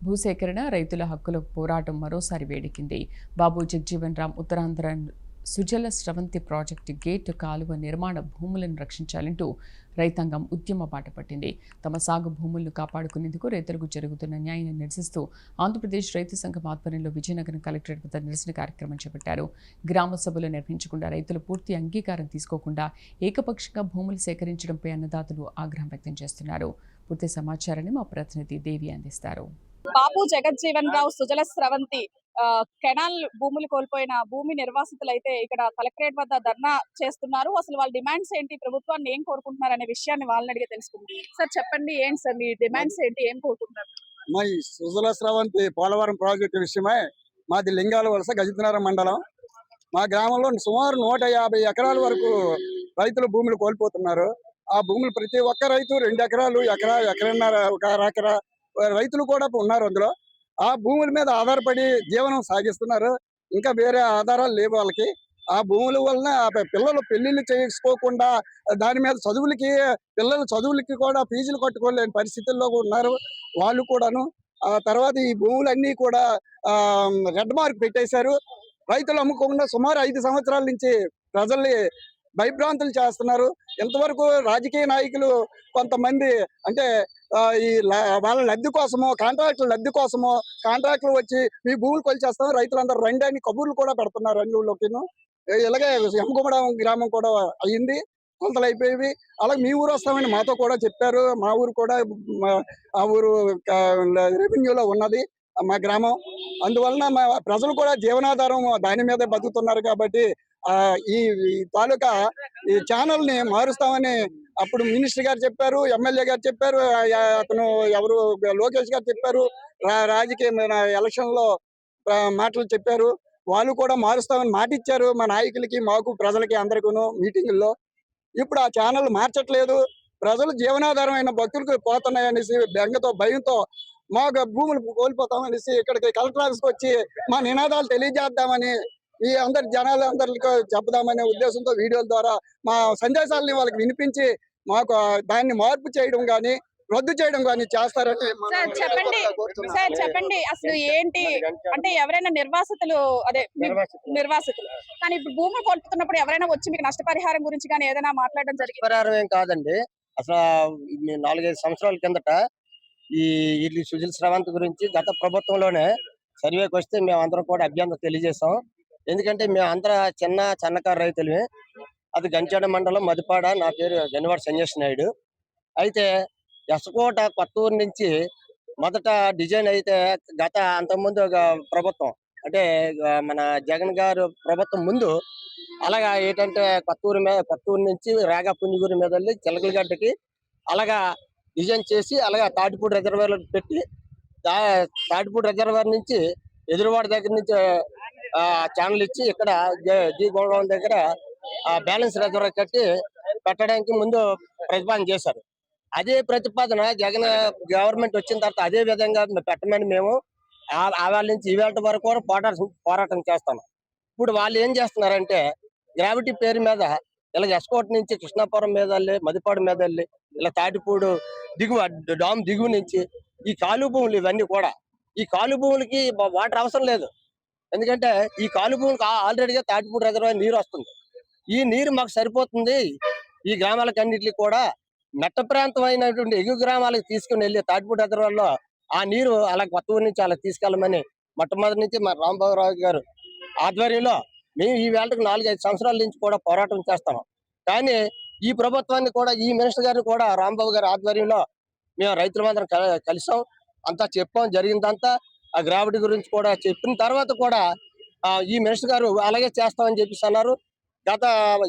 భూసేకరణ, రైతుల హక్కుల పోరాటం మరోసారి వేడెక్కింది. బాబు జగ్జీవన్ రామ్ ఉత్తరాంధ్ర సుజల స్రవంతి ప్రాజెక్టు గేట్ కాలువ నిర్మాణ భూములను రక్షించాలంటూ రైతాంగం ఉద్యమ బాట పట్టింది. తమ సాగు భూములను కాపాడుకునేందుకు రైతులకు జరుగుతున్న న్యాయాన్ని నిరసిస్తూ ఆంధ్రప్రదేశ్ రైతు సంఘం ఆధ్వర్యంలో విజయనగరం కలెక్టరేట్ వద్ద నిరసన కార్యక్రమం చేపట్టారు. గ్రామ సభలు నిర్వహించకుండా రైతులు పూర్తి అంగీకారం తీసుకోకుండా ఏకపక్షంగా భూములు సేకరించడంపై అన్నదాతలు ఆగ్రహం వ్యక్తం చేస్తున్నారు. పూర్తి సమాచారాన్ని మా ప్రతినిధి దేవి అందిస్తారు. బాబు జగజ్జీవన్ రావు సుజల స్రవంతి కెనాల్ భూములు కోల్పోయిన భూమి నిర్వాసితులు అయితే ఇక్కడ కలెక్టరేట్ వద్ద ధర్నా చేస్తున్నారు. అసలు వాళ్ళ డిమాండ్స్ ఏంటి, ప్రభుత్వాన్ని ఏం కోరుకుంటున్నారు అనే విషయాన్ని వాళ్ళని అడిగే తెలుసుకుందాం. సార్ చెప్పండి, ఏంటి సార్ మీ డిమాండ్స్ ఏంటి, ఏం కోరుకుంటున్నారు? మా ఈ సుజల స్రవంతి పోలవరం ప్రాజెక్టు విషయమై మాది లింగాల వలస గజపతినగరం మండలం. మా గ్రామంలో సుమారు 150 ఎకరాల వరకు రైతులు భూములు కోల్పోతున్నారు. ఆ భూములు ప్రతి ఒక్క రైతు 2 ఎకరాలు, ఎకరన్నర, 1 ఎకరా రైతులు కూడా ఉన్నారు. అందులో ఆ భూముల మీద ఆధారపడి జీవనం సాగిస్తున్నారు. ఇంకా వేరే ఆధారాలు లేవు వాళ్ళకి. ఆ భూముల వలన పిల్లలు పెళ్లిళ్ళు చేసుకోకుండా దాని మీద పిల్లల చదువులకి కూడా ఫీజులు కట్టుకోలేని పరిస్థితుల్లో ఉన్నారు వాళ్ళు కూడాను. ఆ తర్వాత ఈ భూములన్నీ కూడా రెడ్ మార్క్ పెట్టేశారు. రైతులు అమ్ముకోకుండా సుమారు 5 సంవత్సరాల నుంచి ప్రజల్ని భయభ్రాంతులు చేస్తున్నారు. ఇంతవరకు రాజకీయ నాయకులు కొంతమంది అంటే వాళ్ళ లబ్ధి కోసమో, కాంట్రాక్టుల లబ్ధి కోసమో కాంట్రాక్టులు వచ్చి మీ భూములు కొలిచేస్తాం, రైతులందరూ రండి అని కబుర్లు కూడా పెడుతున్నారు అన్నిలోకి. ఇలాగే ఎమ్మగుమడం గ్రామం కూడా అయ్యింది, కొంతలు అయిపోయేవి. అలాగే మీ ఊరు వస్తామని మాతో కూడా చెప్పారు. మా ఊరు కూడా ఆ ఊరు రెవెన్యూలో ఉన్నది మా గ్రామం. అందువలన మా ప్రజలు కూడా జీవనాధారం దాని మీదే బతుకుతున్నారు. కాబట్టి ఈ తాలూకా ఈ ఛానల్ ని మారుస్తామని అప్పుడు మినిస్టర్ గారు చెప్పారు, ఎమ్మెల్యే గారు చెప్పారు, అతను ఎవరు లోకేష్ గారు చెప్పారు, రాజకీయ ఎలక్షన్ లో మాటలు చెప్పారు. వాళ్ళు కూడా మారుస్తామని మాట ఇచ్చారు మా నాయకులకి, మాకు, ప్రజలకి అందరికీ మీటింగుల్లో. ఇప్పుడు ఆ ఛానల్ మార్చట్లేదు. ప్రజలు జీవనాధారమైన భక్తులకు పోతున్నాయనేసి బెంగతో, భయంతో మాకు భూములు కోల్పోతామనేసి ఇక్కడికి కలెక్టర్ ఆఫీస్కి వచ్చి మా నినాదాలు తెలియజేద్దామని, ఈ అందరి జనాలందరికీ చెప్దామనే ఉద్దేశంతో వీడియోల ద్వారా మా సందేశాలని వాళ్ళకి వినిపించి మాకు దాన్ని మార్పు చేయడం కానీ రద్దు చేయడం కానీ చేస్తారని. చెప్పండి అసలు ఏంటి అంటే, ఎవరైనా నిర్వాసితులు కానీ ఇప్పుడు భూములు కోల్పోతున్నప్పుడు ఎవరైనా వచ్చి మీకు నష్టపరిహారం గురించి కానీ ఏదైనా మాట్లాడడం జరిగింది? నష్టపరిహారం ఏం కాదండి. అసలు 4-5 సంవత్సరాల కిందట ఈ సుజల స్రవంతి గురించి గత ప్రభుత్వంలోనే సర్వేకి వస్తే మేము అందరం కూడా అభ్యంతరం తెలియజేసాం. ఎందుకంటే మేము అందరూ చిన్నకారు రైతులమే. అది గంచాడ మండలం మదిపాడ. నా పేరు గనివాడ సంజయ్ నాయుడు. అయితే ఎసకోట కొత్తూరు నుంచి మొదట డిజైన్ అయితే అంతకుముందు ప్రభుత్వం అంటే మన జగన్ గారు ప్రభుత్వం ముందు అలాగా ఏంటంటే కొత్తూరు నుంచి రాగా పుంజుగురి మీద వెళ్ళి చిలకలగడ్డకి అలాగా డిజైన్ చేసి అలాగా తాటిపూడి రిజర్వేర్ పెట్టి తాటిపూడి రిజర్వేర్ నుంచి ఎదురువాడ దగ్గర నుంచి ఛానల్ ఇచ్చి ఇక్కడ జీ గోడౌన్ దగ్గర బ్యాలెన్స్ రిజర్వర్ కట్టి పెట్టడానికి ముందు ప్రతిపాదన చేశారు. అదే ప్రతిపాదన జగన్ గవర్నమెంట్ వచ్చిన తర్వాత అదే విధంగా పెట్టమని మేము వాళ్ళ నుంచి ఈవేళ వరకు కూడా పోరాటం చేస్తాం. ఇప్పుడు వాళ్ళు ఏం చేస్తున్నారంటే గ్రావిటీ పేరు మీద ఇలా ఎస్కోట్ నుంచి కృష్ణాపురం మీద వెళ్ళి మదిపాడు మీద వెళ్ళి ఇలా తాటిపూడు డామ్ దిగువ నుంచి ఈ కాలు భూములు ఇవన్నీ కూడా ఈ కాలు భూములకి వాటర్ అవసరం లేదు. ఎందుకంటే ఈ కాలు భూములకు ఆల్రెడీగా తాటిపూడి రిజర్వాయర్ నీరు వస్తుంది. ఈ నీరు మాకు సరిపోతుంది. ఈ గ్రామాలకు అన్నింటికి కూడా మెట్ట ప్రాంతం అయినటువంటి ఎగువ గ్రామాలకు తీసుకుని వెళ్ళి తాటిపూడి రిజర్వాయర్లో ఆ నీరు అలా కొత్తూరు నుంచి అలా తీసుకెళ్ళమని మొట్టమొదటి నుంచి మా రాంబాబురావు గారు ఆధ్వర్యంలో మేము ఈ వేళకు 4-5 సంవత్సరాల నుంచి కూడా పోరాటం చేస్తాం. కానీ ఈ ప్రభుత్వాన్ని కూడా ఈ మినిస్టర్ గారిని కూడా రాంబాబు గారి ఆధ్వర్యంలో మేము రైతులందరం కలిసాం, అంతా చెప్పాం. జరిగిందంతా ఆ గ్రావిటీ గురించి కూడా చెప్పిన తర్వాత కూడా ఈ మినిస్టర్ గారు అలాగే చేస్తామని చెప్పేసి అన్నారు. గత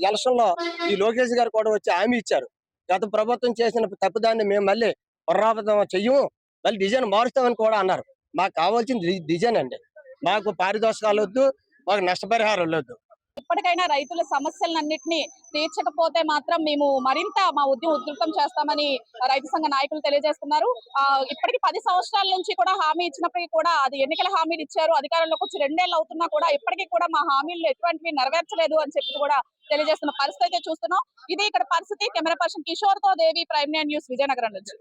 ఎలక్షన్ లో ఈ లోకేష్ గారు కూడా వచ్చి హామీ ఇచ్చారు, గత ప్రభుత్వం చేసిన తప్పుదాన్ని మేము మళ్ళీ పునరావృతం చెయ్యము, మళ్ళీ డిజైన్ మారుస్తామని కూడా అన్నారు. మాకు కావాల్సింది డిజైన్ అండి. మాకు పారితోషికాలు వద్దు, మాకు నష్టపరిహారం వద్దు. ఇప్పటికైనా రైతుల సమస్యలన్నింటినీ తీర్చకపోతే మాత్రం మేము మరింత మా ఉద్యమం ఉధృతం చేస్తామని రైతు సంఘ నాయకులు తెలియజేస్తున్నారు. ఇప్పటికి 10 సంవత్సరాల నుంచి కూడా హామీ ఇచ్చినప్పటికీ కూడా అది ఎన్నికల హామీలు ఇచ్చారు, అధికారంలోకి వచ్చి 2 ఏళ్ళు అవుతున్నా కూడా ఇప్పటికీ కూడా మా హామీలు ఎటువంటివి నెరవేర్చలేదు అని చెప్పి కూడా తెలియజేస్తున్న పరిస్థితి అయితే చూస్తున్నాం. ఇది ఇక్కడ పరిస్థితి. కెమెరా పర్సన్ కిషోర్ తో దేవి, ప్రైమ్ న్యూస్, విజయనగరం నుంచి.